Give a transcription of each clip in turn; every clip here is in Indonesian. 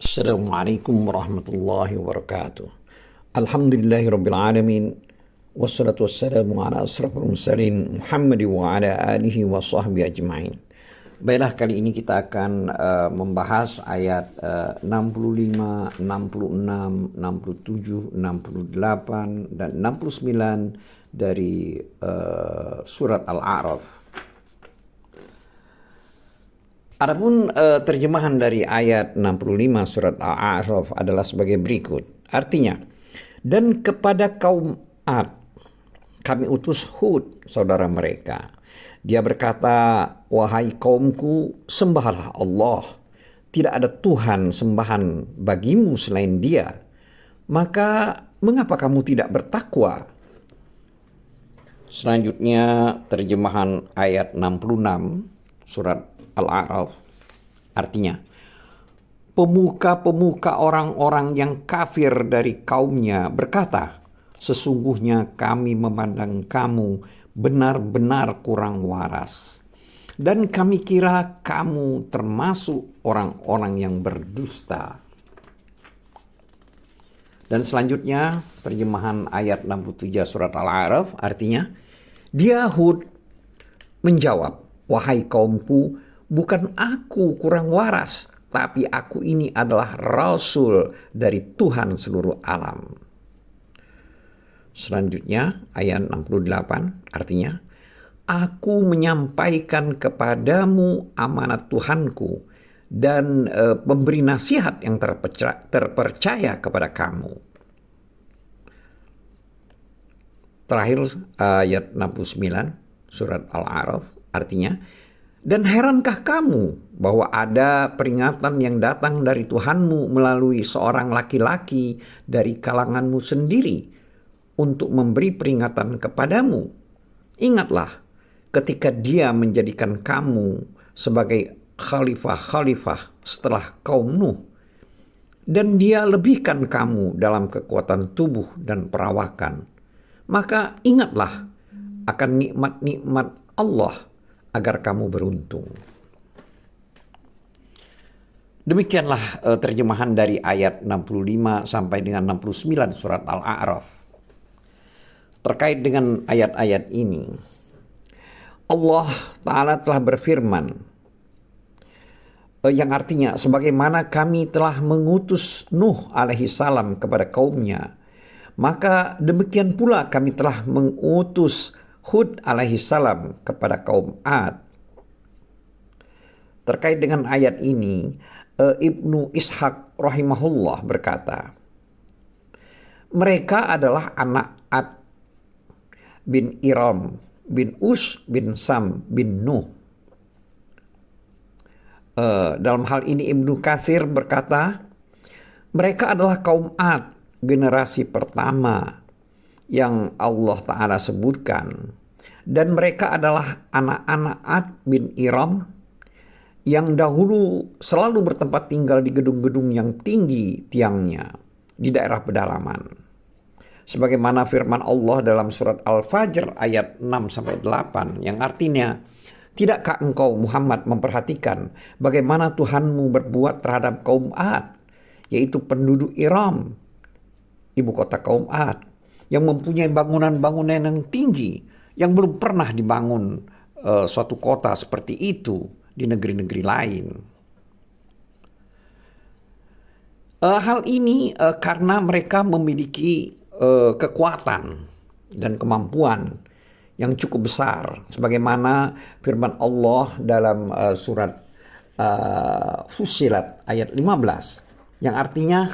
Assalamualaikum warahmatullahi wabarakatuh. Alhamdulillahirabbil alamin wassalatu wassalamu ala asrafil mursalin Muhammad wa ala alihi wa sahbihi ajmain. Baiklah, kali ini kita akan membahas ayat 65, 66, 67, 68 dan 69 dari surat Al-A'raf. Adapun terjemahan dari ayat 65 surat Al-A'raf adalah sebagai berikut. Artinya, dan kepada kaum Ad kami utus Hud, saudara mereka. Dia berkata, wahai kaumku, sembahlah Allah. Tidak ada Tuhan sembahan bagimu selain Dia. Maka mengapa kamu tidak bertakwa? Selanjutnya terjemahan ayat 66 surat Al-A'raf, artinya, pemuka-pemuka orang-orang yang kafir dari kaumnya berkata, sesungguhnya kami memandang kamu benar-benar kurang waras, dan kami kira kamu termasuk orang-orang yang berdusta. Dan selanjutnya terjemahan ayat 67 surat Al-A'raf, artinya, dia Hud menjawab, wahai kaumku, bukan aku kurang waras, tapi aku ini adalah Rasul dari Tuhan seluruh alam. Selanjutnya ayat 68 artinya, aku menyampaikan kepadamu amanat Tuhanku dan memberi nasihat yang terpercaya kepada kamu. Terakhir ayat 69 surat Al-A'raf artinya, dan herankah kamu bahwa ada peringatan yang datang dari Tuhanmu melalui seorang laki-laki dari kalanganmu sendiri untuk memberi peringatan kepadamu? Ingatlah ketika dia menjadikan kamu sebagai khalifah-khalifah setelah kaum Nuh, dan dia lebihkan kamu dalam kekuatan tubuh dan perawakan. Maka ingatlah akan nikmat-nikmat Allah agar kamu beruntung. Demikianlah terjemahan dari ayat 65 sampai dengan 69 surat Al-A'raf. Terkait dengan ayat-ayat ini, Allah Ta'ala telah berfirman, yang artinya, sebagaimana kami telah mengutus Nuh alaihi salam kepada kaumnya, maka demikian pula kami telah mengutus Hud alaihi salam kepada kaum Ad. Terkait dengan ayat ini, Ibnu Ishaq rahimahullah berkata, mereka adalah anak Ad bin Iram bin Us bin Sam bin Nuh. Dalam hal ini Ibnu Katsir berkata, mereka adalah kaum Ad, generasi pertama yang Allah Ta'ala sebutkan, dan mereka adalah anak-anak Ad bin Iram yang dahulu selalu bertempat tinggal di gedung-gedung yang tinggi tiangnya di daerah pedalaman, sebagaimana firman Allah dalam surat Al-Fajr ayat 6-8 yang artinya, tidakkah engkau Muhammad memperhatikan bagaimana Tuhanmu berbuat terhadap kaum Ad, yaitu penduduk Iram, ibu kota kaum Ad, yang mempunyai bangunan-bangunan yang tinggi, yang belum pernah dibangun suatu kota seperti itu di negeri-negeri lain. Hal ini karena mereka memiliki kekuatan dan kemampuan yang cukup besar, sebagaimana firman Allah dalam surat Fussilat ayat 15, yang artinya,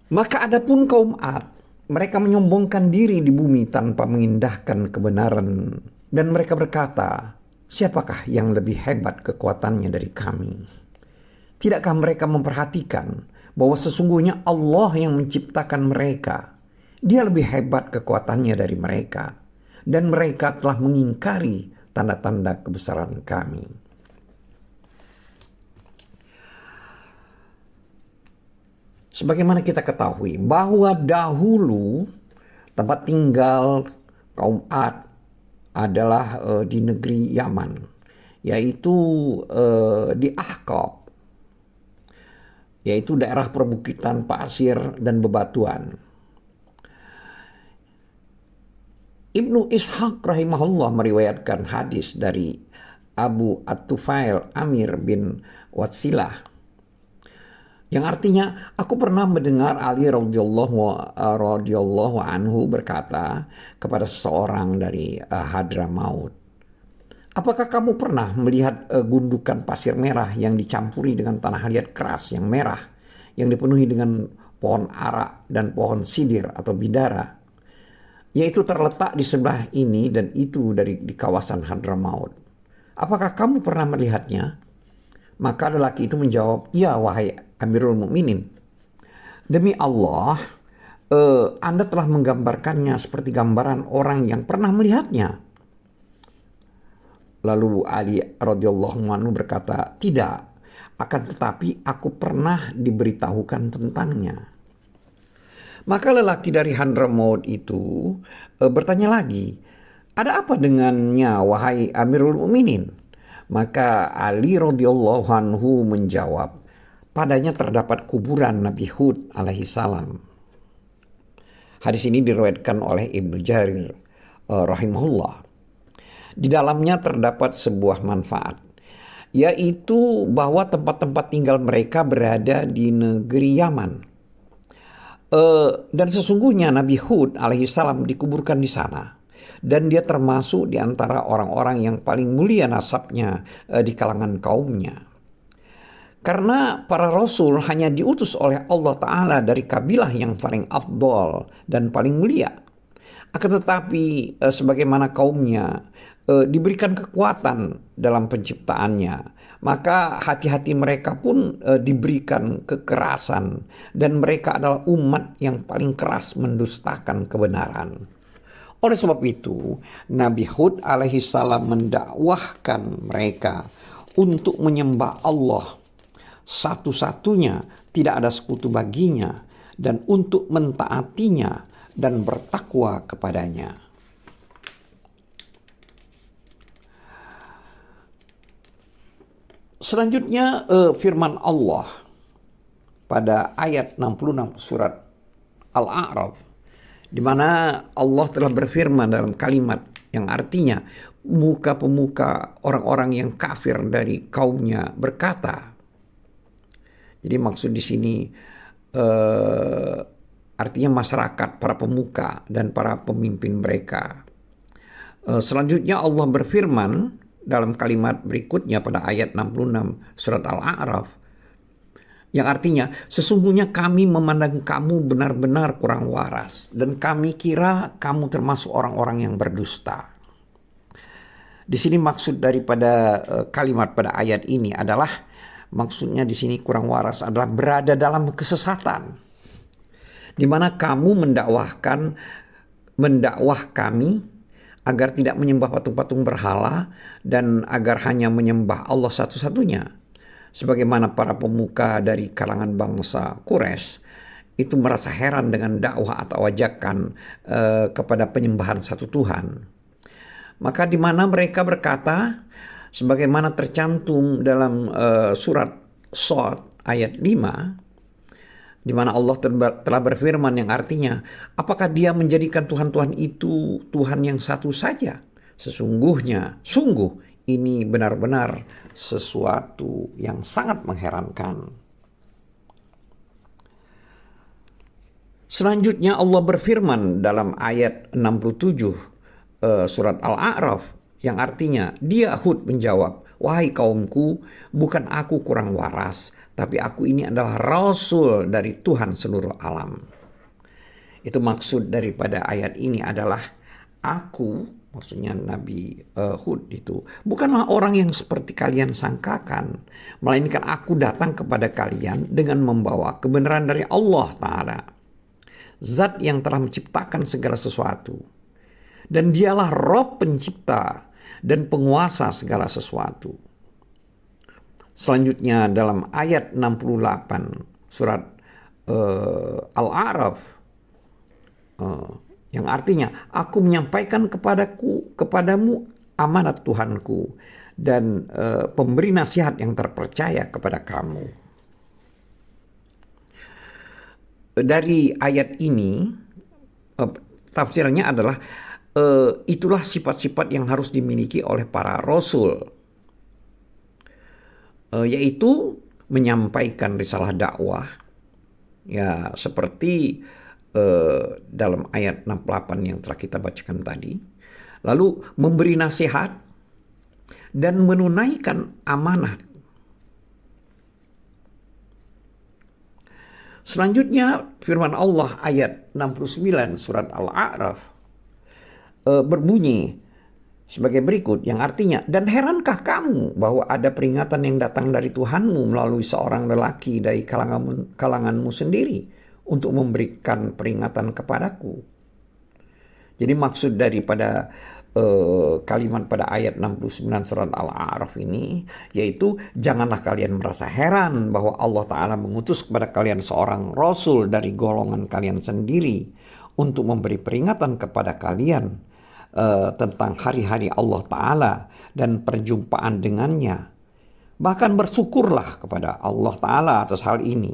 maka adapun kaum Ad, mereka menyombongkan diri di bumi tanpa mengindahkan kebenaran, dan mereka berkata, siapakah yang lebih hebat kekuatannya dari kami? Tidakkah mereka memperhatikan bahwa sesungguhnya Allah yang menciptakan mereka, Dia lebih hebat kekuatannya dari mereka, dan mereka telah mengingkari tanda-tanda kebesaran kami. Sebagaimana kita ketahui bahwa dahulu tempat tinggal kaum Ad adalah di negeri Yaman, yaitu di Ahqaf. yaitu daerah perbukitan pasir dan bebatuan. Ibnu Ishaq rahimahullah meriwayatkan hadis dari Abu At-Tufail Amir bin Watsilah yang artinya, aku pernah mendengar Ali radhiyallahu anhu berkata kepada seseorang dari Hadramaut, apakah kamu pernah melihat gundukan pasir merah yang dicampuri dengan tanah liat keras yang merah, yang dipenuhi dengan pohon ara dan pohon sidir atau bidara, yaitu terletak di sebelah ini dan itu di kawasan Hadramaut. Apakah kamu pernah melihatnya? Maka lelaki itu menjawab, ya wahai Amirul Mukminin, demi Allah, Anda telah menggambarkannya seperti gambaran orang yang pernah melihatnya. Lalu Ali radhiyallahu anhu berkata, tidak, akan tetapi aku pernah diberitahukan tentangnya. Maka lelaki dari Hadramaut itu bertanya lagi, ada apa dengannya wahai Amirul Mukminin? Maka Ali radhiyallahu anhu menjawab, padanya terdapat kuburan Nabi Hud alaihi salam. Hadis ini diriwayatkan oleh Ibnu Jarir rahimahullah. Di dalamnya terdapat sebuah manfaat, yaitu bahwa tempat-tempat tinggal mereka berada di negeri Yaman. Dan sesungguhnya Nabi Hud alaihi salam dikuburkan di sana. Dan dia termasuk di antara orang-orang yang paling mulia nasabnya di kalangan kaumnya. Karena para rasul hanya diutus oleh Allah Ta'ala dari kabilah yang paling afdol dan paling mulia. Akan tetapi sebagaimana kaumnya diberikan kekuatan dalam penciptaannya, maka hati-hati mereka pun diberikan kekerasan dan mereka adalah umat yang paling keras mendustakan kebenaran. Oleh sebab itu, Nabi Hud alaihi salam mendakwahkan mereka untuk menyembah Allah satu-satunya, tidak ada sekutu baginya, dan untuk mentaatinya dan bertakwa kepadanya. Selanjutnya firman Allah pada ayat 66 surat Al-A'raf, di mana Allah telah berfirman dalam kalimat yang artinya pemuka orang-orang yang kafir dari kaumnya berkata. Jadi maksud di sini artinya masyarakat, para pemuka dan para pemimpin mereka. Selanjutnya Allah berfirman dalam kalimat berikutnya pada ayat 66 surat Al-A'raf, yang artinya, sesungguhnya kami memandang kamu benar-benar kurang waras dan kami kira kamu termasuk orang-orang yang berdusta. Di sini maksud daripada kalimat pada ayat ini adalah, maksudnya di sini kurang waras adalah berada dalam kesesatan, di mana kamu mendakwah kami agar tidak menyembah patung-patung berhala dan agar hanya menyembah Allah satu-satunya. Sebagaimana para pemuka dari kalangan bangsa Quraisy itu merasa heran dengan dakwah atau ajakan kepada penyembahan satu Tuhan. Maka di mana mereka berkata, sebagaimana tercantum dalam surat Shad ayat 5, di mana Allah telah berfirman yang artinya, apakah dia menjadikan Tuhan-Tuhan itu Tuhan yang satu saja? Sungguh ini benar-benar sesuatu yang sangat mengherankan. Selanjutnya Allah berfirman dalam ayat 67 surat Al-A'raf yang artinya, dia Hud menjawab, wahai kaumku, bukan aku kurang waras, tapi aku ini adalah rasul dari Tuhan seluruh alam. Itu maksud daripada ayat ini adalah aku, maksudnya Nabi Hud itu, bukanlah orang yang seperti kalian sangkakan, melainkan aku datang kepada kalian dengan membawa kebenaran dari Allah Ta'ala, Zat yang telah menciptakan segala sesuatu. Dan dialah Rob pencipta dan penguasa segala sesuatu. Selanjutnya dalam ayat 68 surat Al-A'raf, yang artinya, aku menyampaikan kepadamu amanat Tuhanku dan pemberi nasihat yang terpercaya kepada kamu. dari ayat ini tafsirnya adalah itulah sifat-sifat yang harus dimiliki oleh para rasul, yaitu menyampaikan risalah dakwah, ya seperti dalam ayat 68 yang telah kita bacakan tadi, lalu memberi nasihat dan menunaikan amanat. Selanjutnya firman Allah ayat 69 surat Al-A'raf berbunyi sebagai berikut, yang artinya, dan herankah kamu bahwa ada peringatan yang datang dari Tuhanmu melalui seorang lelaki dari kalanganmu sendiri untuk memberikan peringatan kepadaku. Jadi maksud daripada kalimat pada ayat 69 surat Al-A'raf ini, yaitu janganlah kalian merasa heran bahwa Allah Ta'ala mengutus kepada kalian seorang rasul dari golongan kalian sendiri untuk memberi peringatan kepada kalian tentang hari-hari Allah Ta'ala dan perjumpaan dengannya. Bahkan bersyukurlah kepada Allah Ta'ala atas hal ini.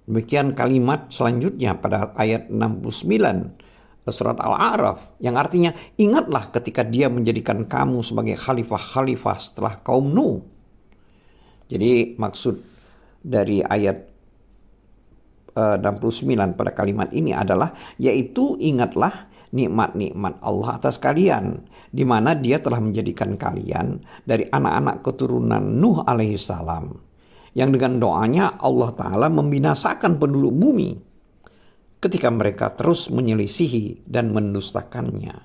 Demikian kalimat selanjutnya pada ayat 69 surat Al-A'raf, yang artinya, ingatlah ketika Dia menjadikan kamu sebagai khalifah-khalifah setelah kaum Nuh. Jadi maksud dari ayat 69 pada kalimat ini adalah, yaitu ingatlah nikmat-nikmat Allah atas kalian, di mana Dia telah menjadikan kalian dari anak-anak keturunan Nuh alaihissalam, yang dengan doanya Allah Ta'ala membinasakan penduduk bumi ketika mereka terus menyelisihi dan mendustakannya.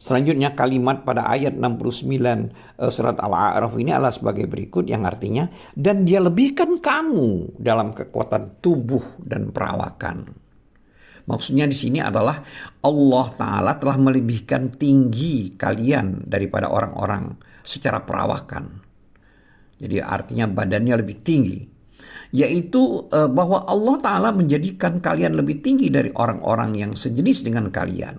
Selanjutnya kalimat pada ayat 69 surat Al-A'raf ini adalah sebagai berikut, yang artinya, dan Dia lebihkan kamu dalam kekuatan tubuh dan perawakan. Maksudnya di sini adalah Allah Ta'ala telah melebihkan tinggi kalian daripada orang-orang secara perawakan. Jadi artinya badannya lebih tinggi. Yaitu bahwa Allah Ta'ala menjadikan kalian lebih tinggi dari orang-orang yang sejenis dengan kalian.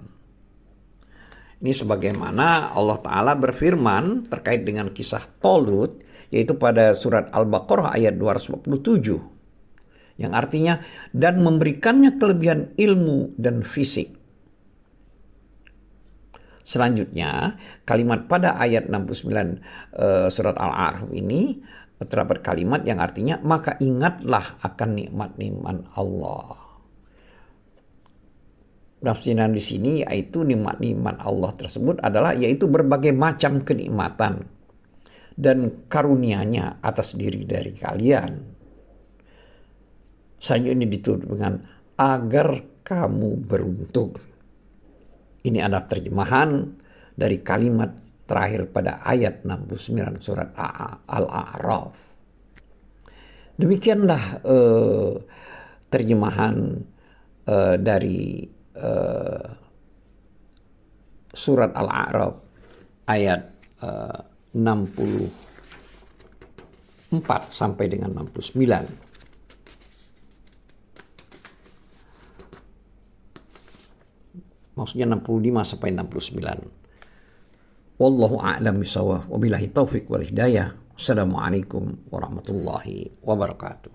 Ini sebagaimana Allah Ta'ala berfirman terkait dengan kisah Tolut, yaitu pada surat Al-Baqarah ayat 247. Yang artinya, dan memberikannya kelebihan ilmu dan fisik. Selanjutnya, kalimat pada ayat 69 surat Al-A'raf ini terdapat kalimat yang artinya, maka ingatlah akan nikmat-nikmat Allah. Tafsiran di sini yaitu nikmat-nikmat Allah tersebut adalah yaitu berbagai macam kenikmatan dan karunia-Nya atas diri dari kalian. Selanjutnya ditutup dengan agar kamu beruntung. Ini adalah terjemahan dari kalimat terakhir pada ayat 69 surat Al-A'raf. Demikianlah terjemahan dari surat Al-A'raf ayat 64 sampai dengan 69. Maksudnya 65 sampai 69. Wallahu a'lam bishawab. Wabillahi taufik wal hidayah. Assalamualaikum warahmatullahi wabarakatuh.